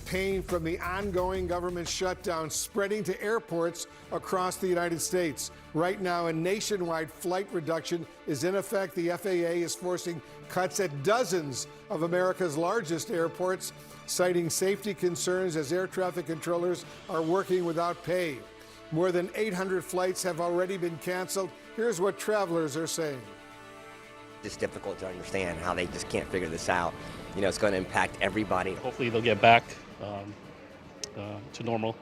pain from the ongoing government shutdown spreading to airports across the United States. Right now, a nationwide flight reduction is in effect. The FAA is forcing cuts at dozens of America's largest airports, citing safety concerns as air traffic controllers are working without pay. More than 800 flights have already been canceled. Here's what travelers are saying. It's difficult to understand how they just can't figure this out. You know, it's going to impact everybody. Hopefully they'll get back to normal,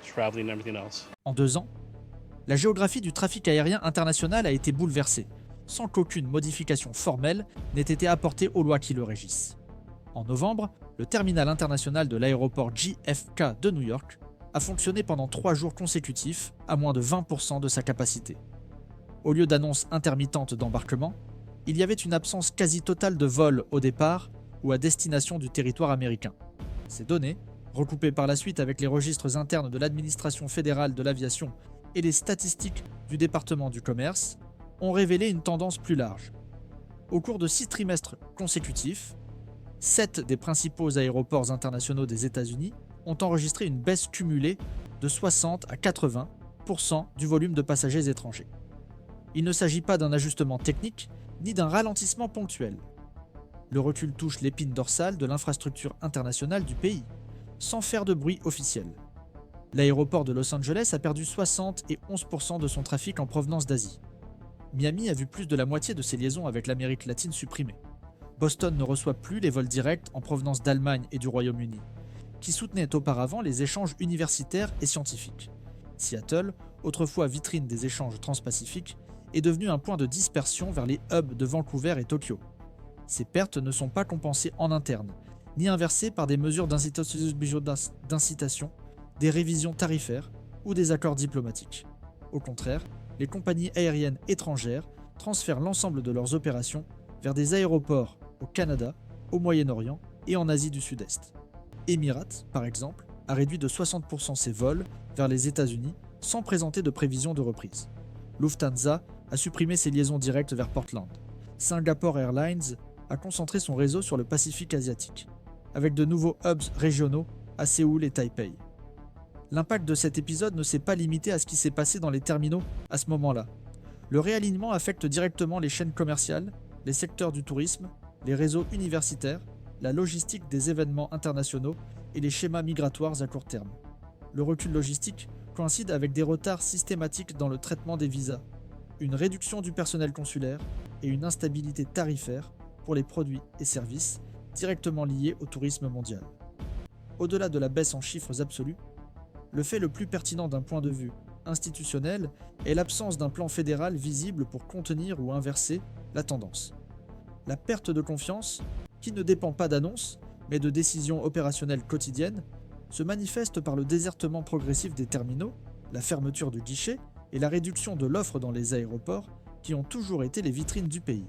traveling and everything else. En 2 ans, la géographie du trafic aérien international a été bouleversée, sans qu'aucune modification formelle n'ait été apportée aux lois qui le régissent. En novembre, le terminal international de l'aéroport JFK de New York a fonctionné pendant 3 jours consécutifs à moins de 20% de sa capacité. Au lieu d'annonces intermittentes d'embarquement, il y avait une absence quasi totale de vols au départ ou à destination du territoire américain. Ces données, recoupées par la suite avec les registres internes de l'administration fédérale de l'aviation et les statistiques du département du commerce, ont révélé une tendance plus large. Au cours de 6 trimestres consécutifs, 7 des principaux aéroports internationaux des États-Unis ont enregistré une baisse cumulée de 60 à 80% du volume de passagers étrangers. Il ne s'agit pas d'un ajustement technique ni d'un ralentissement ponctuel. Le recul touche l'épine dorsale de l'infrastructure internationale du pays, sans faire de bruit officiel. L'aéroport de Los Angeles a perdu 60 et 11% de son trafic en provenance d'Asie. Miami a vu plus de la moitié de ses liaisons avec l'Amérique latine supprimées. Boston ne reçoit plus les vols directs en provenance d'Allemagne et du Royaume-Uni, qui soutenaient auparavant les échanges universitaires et scientifiques. Seattle, autrefois vitrine des échanges transpacifiques, est devenu un point de dispersion vers les hubs de Vancouver et Tokyo. Ces pertes ne sont pas compensées en interne, ni inversées par des mesures d'incitation, des révisions tarifaires ou des accords diplomatiques. Au contraire, les compagnies aériennes étrangères transfèrent l'ensemble de leurs opérations vers des aéroports au Canada, au Moyen-Orient et en Asie du Sud-Est. Emirates, par exemple, a réduit de 60% ses vols vers les États-Unis sans présenter de prévision de reprise. Lufthansa a supprimé ses liaisons directes vers Portland. Singapore Airlines a concentré son réseau sur le Pacifique asiatique, avec de nouveaux hubs régionaux à Séoul et Taipei. L'impact de cet épisode ne s'est pas limité à ce qui s'est passé dans les terminaux à ce moment-là. Le réalignement affecte directement les chaînes commerciales, les secteurs du tourisme, les réseaux universitaires, la logistique des événements internationaux et les schémas migratoires à court terme. Le recul logistique coïncide avec des retards systématiques dans le traitement des visas, une réduction du personnel consulaire et une instabilité tarifaire pour les produits et services directement liés au tourisme mondial. Au-delà de la baisse en chiffres absolus, le fait le plus pertinent d'un point de vue institutionnel est l'absence d'un plan fédéral visible pour contenir ou inverser la tendance. La perte de confiance, qui ne dépend pas d'annonces, mais de décisions opérationnelles quotidiennes, se manifeste par le désertement progressif des terminaux, la fermeture de guichets et la réduction de l'offre dans les aéroports qui ont toujours été les vitrines du pays.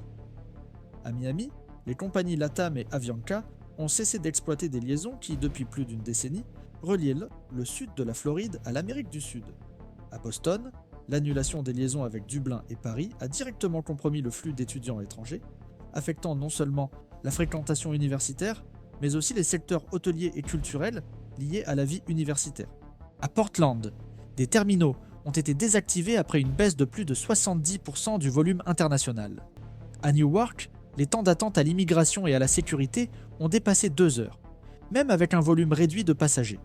À Miami, les compagnies LATAM et Avianca ont cessé d'exploiter des liaisons qui, depuis plus d'une décennie, reliaient le sud de la Floride à l'Amérique du Sud. À Boston, l'annulation des liaisons avec Dublin et Paris a directement compromis le flux d'étudiants étrangers, affectant non seulement la fréquentation universitaire, mais aussi les secteurs hôteliers et culturels liés à la vie universitaire. À Portland, des terminaux ont été désactivés après une baisse de plus de 70% du volume international. À Newark, les temps d'attente à l'immigration et à la sécurité ont dépassé 2 heures, même avec un volume réduit de passagers.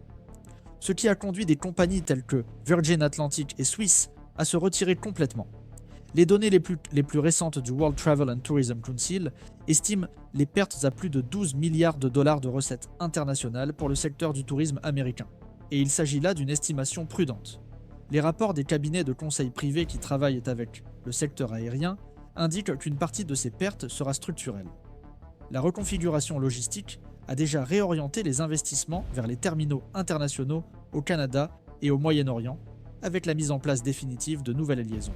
Ce qui a conduit des compagnies telles que Virgin Atlantic et Swiss à se retirer complètement. Les données les plus récentes du World Travel and Tourism Council estiment les pertes à plus de 12 milliards de dollars de recettes internationales pour le secteur du tourisme américain. Et il s'agit là d'une estimation prudente. Les rapports des cabinets de conseil privés qui travaillent avec le secteur aérien indiquent qu'une partie de ces pertes sera structurelle. La reconfiguration logistique a déjà réorienté les investissements vers les terminaux internationaux au Canada et au Moyen-Orient, avec la mise en place définitive de nouvelles liaisons.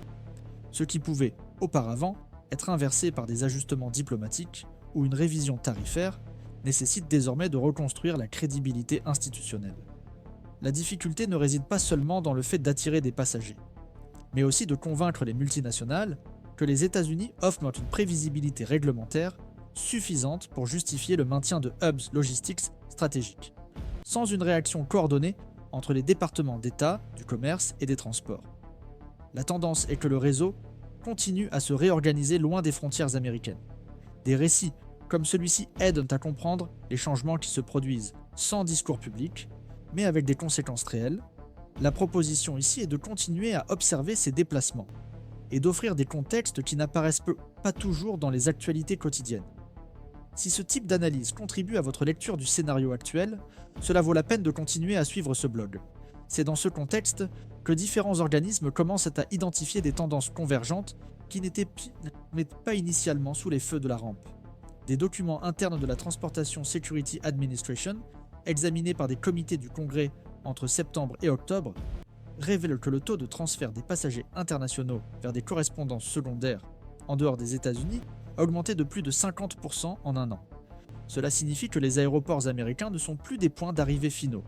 Ce qui pouvait, auparavant, être inversé par des ajustements diplomatiques ou une révision tarifaire, nécessite désormais de reconstruire la crédibilité institutionnelle. La difficulté ne réside pas seulement dans le fait d'attirer des passagers, mais aussi de convaincre les multinationales que les États-Unis offrent une prévisibilité réglementaire suffisante pour justifier le maintien de hubs logistiques stratégiques. sans une réaction coordonnée entre les départements d'État, du commerce et des transports. La tendance est que le réseau continue à se réorganiser loin des frontières américaines. Des récits comme celui-ci aident à comprendre les changements qui se produisent sans discours public, mais avec des conséquences réelles. La proposition ici est de continuer à observer ces déplacements et d'offrir des contextes qui n'apparaissent pas toujours dans les actualités quotidiennes. Si ce type d'analyse contribue à votre lecture du scénario actuel, cela vaut la peine de continuer à suivre ce blog. C'est dans ce contexte que différents organismes commencent à identifier des tendances convergentes qui n'étaient pas initialement sous les feux de la rampe. Des documents internes de la Transportation Security Administration, examinés par des comités du Congrès entre septembre et octobre, révèlent que le taux de transfert des passagers internationaux vers des correspondances secondaires en dehors des États-Unis a augmenté de plus de 50% en un an. Cela signifie que les aéroports américains ne sont plus des points d'arrivée finaux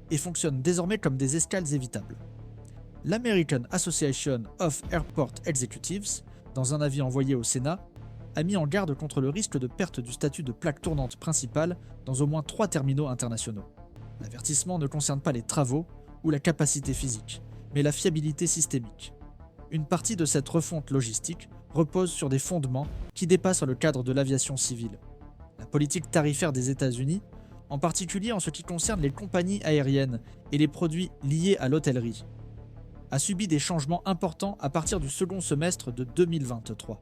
et fonctionnent désormais comme des escales évitables. L'American Association of Airport Executives, dans un avis envoyé au Sénat, a mis en garde contre le risque de perte du statut de plaque tournante principale dans au moins 3 terminaux internationaux. L'avertissement ne concerne pas les travaux ou la capacité physique, mais la fiabilité systémique. Une partie de cette refonte logistique repose sur des fondements qui dépassent le cadre de l'aviation civile. La politique tarifaire des États-Unis, en particulier en ce qui concerne les compagnies aériennes et les produits liés à l'hôtellerie, a subi des changements importants à partir du second semestre de 2023.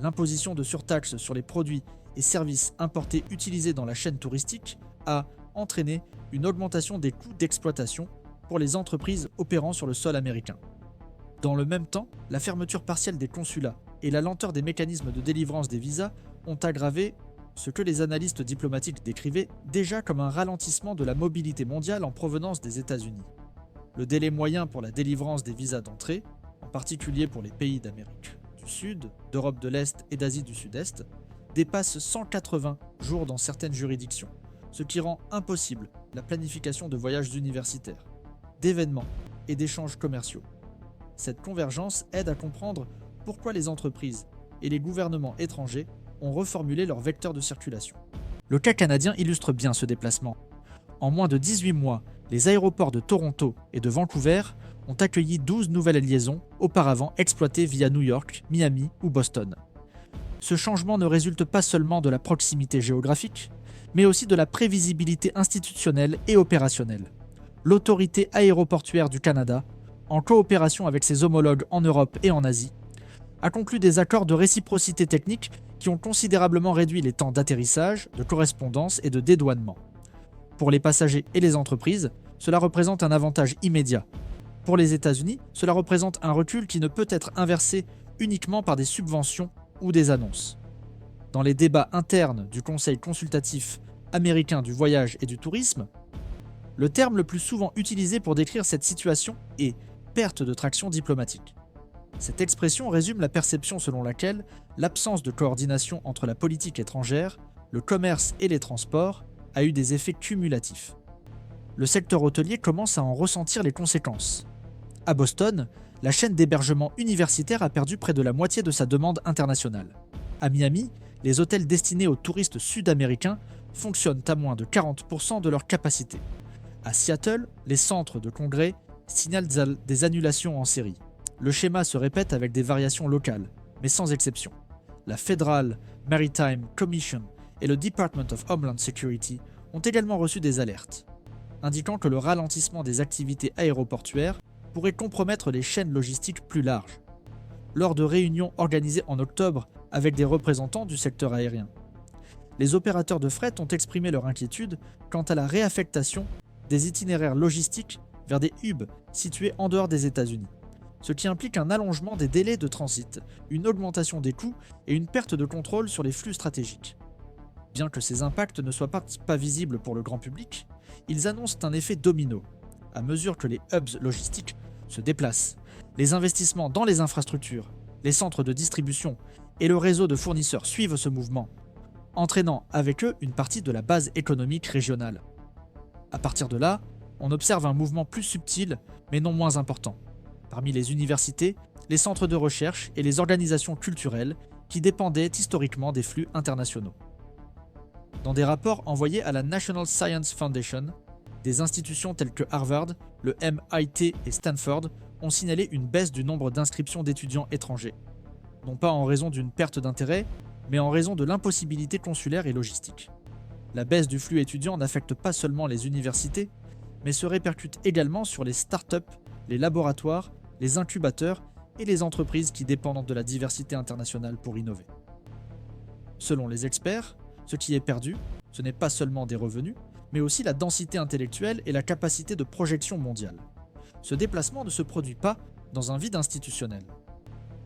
L'imposition de surtaxes sur les produits et services importés utilisés dans la chaîne touristique a entraîné une augmentation des coûts d'exploitation pour les entreprises opérant sur le sol américain. Dans le même temps, la fermeture partielle des consulats et la lenteur des mécanismes de délivrance des visas ont aggravé ce que les analystes diplomatiques décrivaient déjà comme un ralentissement de la mobilité mondiale en provenance des États-Unis. Le délai moyen pour la délivrance des visas d'entrée, en particulier pour les pays d'Amérique du Sud, d'Europe de l'Est et d'Asie du Sud-Est, dépasse 180 jours dans certaines juridictions, ce qui rend impossible la planification de voyages universitaires, d'événements et d'échanges commerciaux. Cette convergence aide à comprendre pourquoi les entreprises et les gouvernements étrangers ont reformulé leurs vecteurs de circulation. Le cas canadien illustre bien ce déplacement. En moins de 18 mois, les aéroports de Toronto et de Vancouver ont accueilli 12 nouvelles liaisons auparavant exploitées via New York, Miami ou Boston. Ce changement ne résulte pas seulement de la proximité géographique, mais aussi de la prévisibilité institutionnelle et opérationnelle. L'autorité aéroportuaire du Canada, en coopération avec ses homologues en Europe et en Asie, a conclu des accords de réciprocité technique qui ont considérablement réduit les temps d'atterrissage, de correspondance et de dédouanement. Pour les passagers et les entreprises, cela représente un avantage immédiat. Pour les États-Unis, cela représente un recul qui ne peut être inversé uniquement par des subventions ou des annonces. Dans les débats internes du Conseil consultatif américain du voyage et du tourisme, le terme le plus souvent utilisé pour décrire cette situation est « perte de traction diplomatique ». Cette expression résume la perception selon laquelle l'absence de coordination entre la politique étrangère, le commerce et les transports a eu des effets cumulatifs. Le secteur hôtelier commence à en ressentir les conséquences. À Boston, la chaîne d'hébergement universitaire a perdu près de la moitié de sa demande internationale. À Miami, les hôtels destinés aux touristes sud-américains fonctionnent à moins de 40% de leur capacité. À Seattle, les centres de congrès signalent des annulations en série. Le schéma se répète avec des variations locales, mais sans exception. La Federal Maritime Commission et le Department of Homeland Security ont également reçu des alertes, indiquant que le ralentissement des activités aéroportuaires pourrait compromettre les chaînes logistiques plus larges. Lors de réunions organisées en octobre avec des représentants du secteur aérien, les opérateurs de fret ont exprimé leur inquiétude quant à la réaffectation des itinéraires logistiques vers des hubs situés en dehors des États-Unis, ce qui implique un allongement des délais de transit, une augmentation des coûts et une perte de contrôle sur les flux stratégiques. Bien que ces impacts ne soient pas visibles pour le grand public, ils annoncent un effet domino. À mesure que les hubs logistiques se déplacent, les investissements dans les infrastructures, les centres de distribution et le réseau de fournisseurs suivent ce mouvement, entraînant avec eux une partie de la base économique régionale. À partir de là, on observe un mouvement plus subtil, mais non moins important, parmi les universités, les centres de recherche et les organisations culturelles qui dépendaient historiquement des flux internationaux. Dans des rapports envoyés à la National Science Foundation, Des institutions telles que Harvard, le MIT et Stanford ont signalé une baisse du nombre d'inscriptions d'étudiants étrangers, non pas en raison d'une perte d'intérêt, mais en raison de l'impossibilité consulaire et logistique. La baisse du flux étudiant n'affecte pas seulement les universités, mais se répercute également sur les startups, les laboratoires, les incubateurs et les entreprises qui dépendent de la diversité internationale pour innover. Selon les experts, ce qui est perdu, ce n'est pas seulement des revenus, mais aussi la densité intellectuelle et la capacité de projection mondiale. Ce déplacement ne se produit pas dans un vide institutionnel.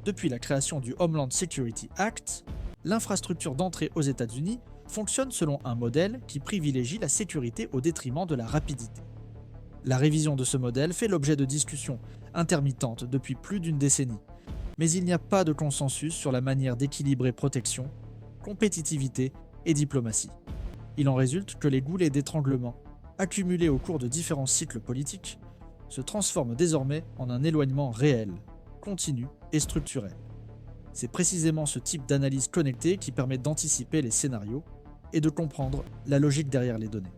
Depuis la création du Homeland Security Act, l'infrastructure d'entrée aux États-Unis fonctionne selon un modèle qui privilégie la sécurité au détriment de la rapidité. La révision de ce modèle fait l'objet de discussions intermittentes depuis plus d'une décennie, mais il n'y a pas de consensus sur la manière d'équilibrer protection, compétitivité et diplomatie. Il en résulte que les goulets d'étranglement, accumulés au cours de différents cycles politiques, se transforment désormais en un éloignement réel, continu et structurel. C'est précisément ce type d'analyse connectée qui permet d'anticiper les scénarios et de comprendre la logique derrière les données.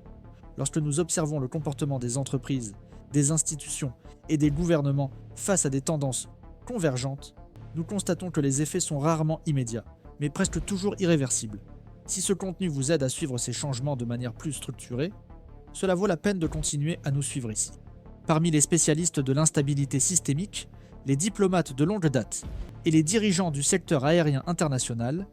Lorsque nous observons le comportement des entreprises, des institutions et des gouvernements face à des tendances convergentes, nous constatons que les effets sont rarement immédiats, mais presque toujours irréversibles. Si ce contenu vous aide à suivre ces changements de manière plus structurée, cela vaut la peine de continuer à nous suivre ici. Parmi les spécialistes de l'instabilité systémique, les diplomates de longue date et les dirigeants du secteur aérien international,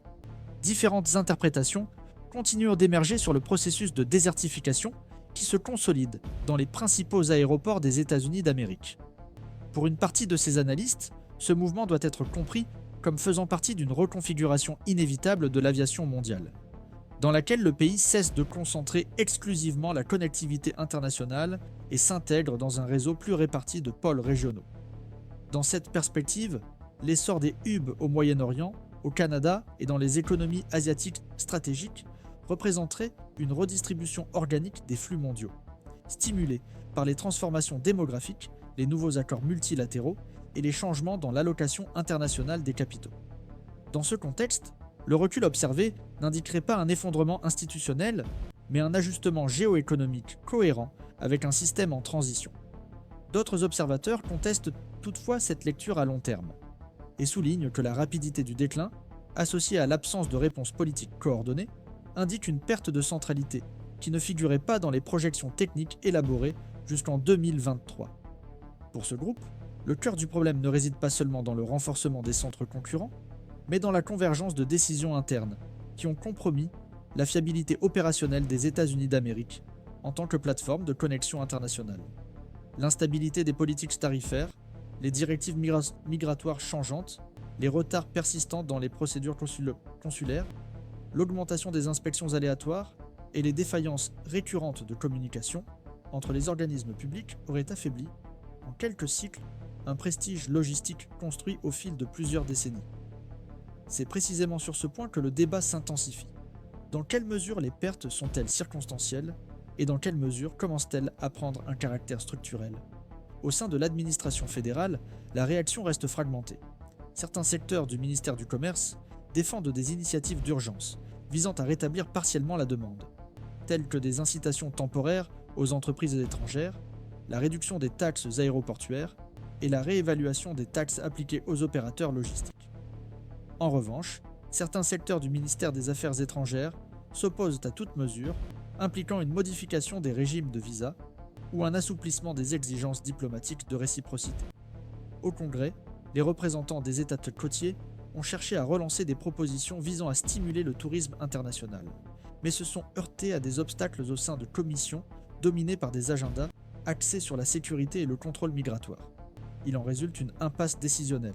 différentes interprétations continuent d'émerger sur le processus de désertification qui se consolide dans les principaux aéroports des États-Unis d'Amérique. Pour une partie de ces analystes, ce mouvement doit être compris comme faisant partie d'une reconfiguration inévitable de l'aviation mondiale, dans laquelle le pays cesse de concentrer exclusivement la connectivité internationale et s'intègre dans un réseau plus réparti de pôles régionaux. Dans cette perspective, l'essor des hubs au Moyen-Orient, au Canada et dans les économies asiatiques stratégiques représenterait une redistribution organique des flux mondiaux, stimulée par les transformations démographiques, les nouveaux accords multilatéraux et les changements dans l'allocation internationale des capitaux. Dans ce contexte, le recul observé n'indiquerait pas un effondrement institutionnel, mais un ajustement géoéconomique cohérent avec un système en transition. D'autres observateurs contestent toutefois cette lecture à long terme et soulignent que la rapidité du déclin, associée à l'absence de réponse politique coordonnée, indique une perte de centralité qui ne figurait pas dans les projections techniques élaborées jusqu'en 2023. Pour ce groupe, le cœur du problème ne réside pas seulement dans le renforcement des centres concurrents, mais dans la convergence de décisions internes qui ont compromis la fiabilité opérationnelle des États-Unis d'Amérique en tant que plateforme de connexion internationale. L'instabilité des politiques tarifaires, les directives migratoires changeantes, les retards persistants dans les procédures consulaires, l'augmentation des inspections aléatoires et les défaillances récurrentes de communication entre les organismes publics auraient affaibli, en quelques cycles, un prestige logistique construit au fil de plusieurs décennies. C'est précisément sur ce point que le débat s'intensifie. Dans quelle mesure les pertes sont-elles circonstancielles et dans quelle mesure commencent-elles à prendre un caractère structurel ? Au sein de l'administration fédérale, la réaction reste fragmentée. Certains secteurs du ministère du Commerce défendent des initiatives d'urgence visant à rétablir partiellement la demande, telles que des incitations temporaires aux entreprises étrangères, la réduction des taxes aéroportuaires et la réévaluation des taxes appliquées aux opérateurs logistiques. En revanche, certains secteurs du ministère des Affaires étrangères s'opposent à toute mesure impliquant une modification des régimes de visa ou un assouplissement des exigences diplomatiques de réciprocité. Au Congrès, les représentants des États côtiers ont cherché à relancer des propositions visant à stimuler le tourisme international, mais se sont heurtés à des obstacles au sein de commissions dominées par des agendas axés sur la sécurité et le contrôle migratoire. Il en résulte une impasse décisionnelle,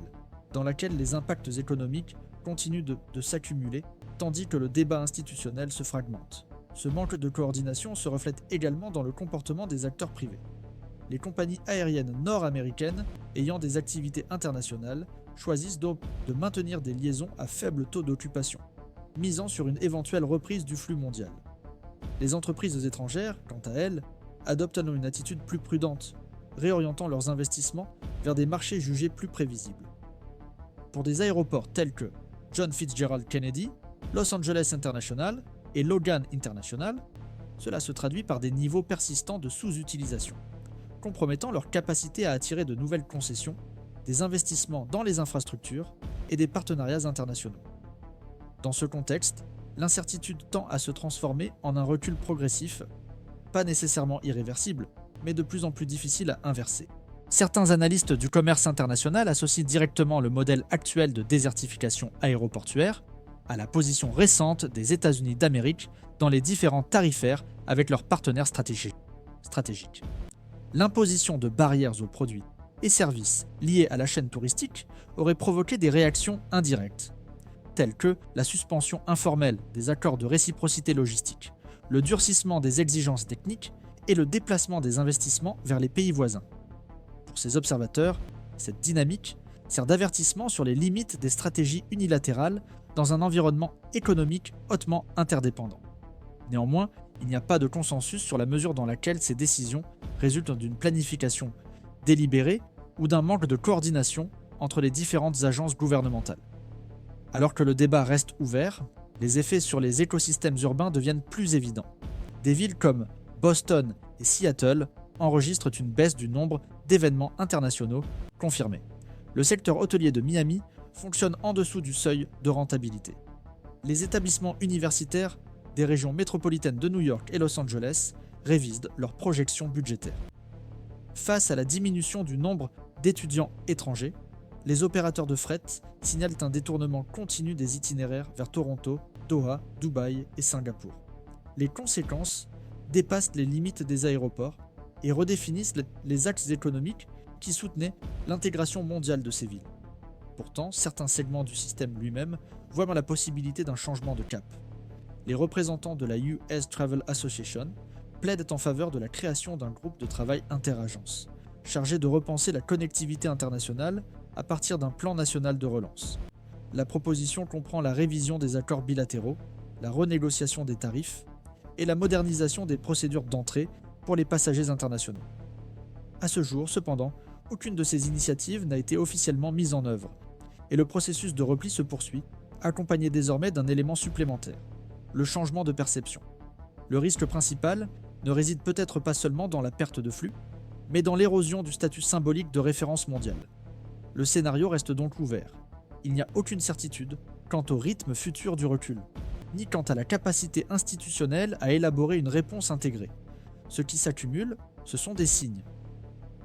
dans laquelle les impacts économiques continuent de s'accumuler, tandis que le débat institutionnel se fragmente. Ce manque de coordination se reflète également dans le comportement des acteurs privés. Les compagnies aériennes nord-américaines ayant des activités internationales choisissent donc de maintenir des liaisons à faible taux d'occupation, misant sur une éventuelle reprise du flux mondial. Les entreprises étrangères, quant à elles, adoptent une attitude plus prudente, réorientant leurs investissements vers des marchés jugés plus prévisibles. Pour des aéroports tels que John Fitzgerald Kennedy, Los Angeles International et Logan International, cela se traduit par des niveaux persistants de sous-utilisation, compromettant leur capacité à attirer de nouvelles concessions, des investissements dans les infrastructures et des partenariats internationaux. Dans ce contexte, l'incertitude tend à se transformer en un recul progressif, pas nécessairement irréversible, mais de plus en plus difficile à inverser. Certains analystes du commerce international associent directement le modèle actuel de désertification aéroportuaire à la position récente des États-Unis d'Amérique dans les différends tarifaires avec leurs partenaires stratégiques. L'imposition de barrières aux produits et services liés à la chaîne touristique aurait provoqué des réactions indirectes, telles que la suspension informelle des accords de réciprocité logistique, le durcissement des exigences techniques et le déplacement des investissements vers les pays voisins. Pour ces observateurs, cette dynamique sert d'avertissement sur les limites des stratégies unilatérales dans un environnement économique hautement interdépendant. Néanmoins, il n'y a pas de consensus sur la mesure dans laquelle ces décisions résultent d'une planification délibérée ou d'un manque de coordination entre les différentes agences gouvernementales. Alors que le débat reste ouvert, les effets sur les écosystèmes urbains deviennent plus évidents. Des villes comme Boston et Seattle enregistrent une baisse du nombre d'événements internationaux confirmés. Le secteur hôtelier de Miami fonctionne en dessous du seuil de rentabilité. Les établissements universitaires des régions métropolitaines de New York et Los Angeles révisent leurs projections budgétaires. Face à la diminution du nombre d'étudiants étrangers, les opérateurs de fret signalent un détournement continu des itinéraires vers Toronto, Doha, Dubaï et Singapour. Les conséquences dépassent les limites des aéroports et redéfinissent les axes économiques qui soutenaient l'intégration mondiale de ces villes. Pourtant, certains segments du système lui-même voient la possibilité d'un changement de cap. Les représentants de la US Travel Association plaident en faveur de la création d'un groupe de travail interagences, chargé de repenser la connectivité internationale à partir d'un plan national de relance. La proposition comprend la révision des accords bilatéraux, la renégociation des tarifs et la modernisation des procédures d'entrée pour les passagers internationaux. À ce jour, cependant, aucune de ces initiatives n'a été officiellement mise en œuvre, et le processus de repli se poursuit, accompagné désormais d'un élément supplémentaire, le changement de perception. Le risque principal ne réside peut-être pas seulement dans la perte de flux, mais dans l'érosion du statut symbolique de référence mondiale. Le scénario reste donc ouvert. Il n'y a aucune certitude quant au rythme futur du recul, ni quant à la capacité institutionnelle à élaborer une réponse intégrée. Ce qui s'accumule, ce sont des signes.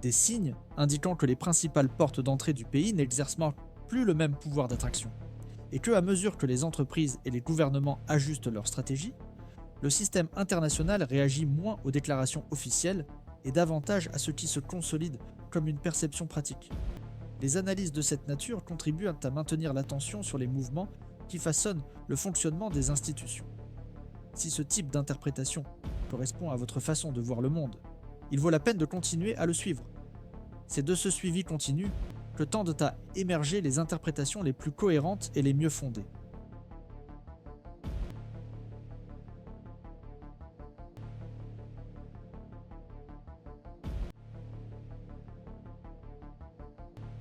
Des signes indiquant que les principales portes d'entrée du pays n'exercent plus le même pouvoir d'attraction, et que, à mesure que les entreprises et les gouvernements ajustent leur stratégie, le système international réagit moins aux déclarations officielles et davantage à ce qui se consolide comme une perception pratique. Les analyses de cette nature contribuent à maintenir l'attention sur les mouvements qui façonnent le fonctionnement des institutions. Si ce type d'interprétation correspond à votre façon de voir le monde, il vaut la peine de continuer à le suivre. C'est de ce suivi continu que tendent à émerger les interprétations les plus cohérentes et les mieux fondées.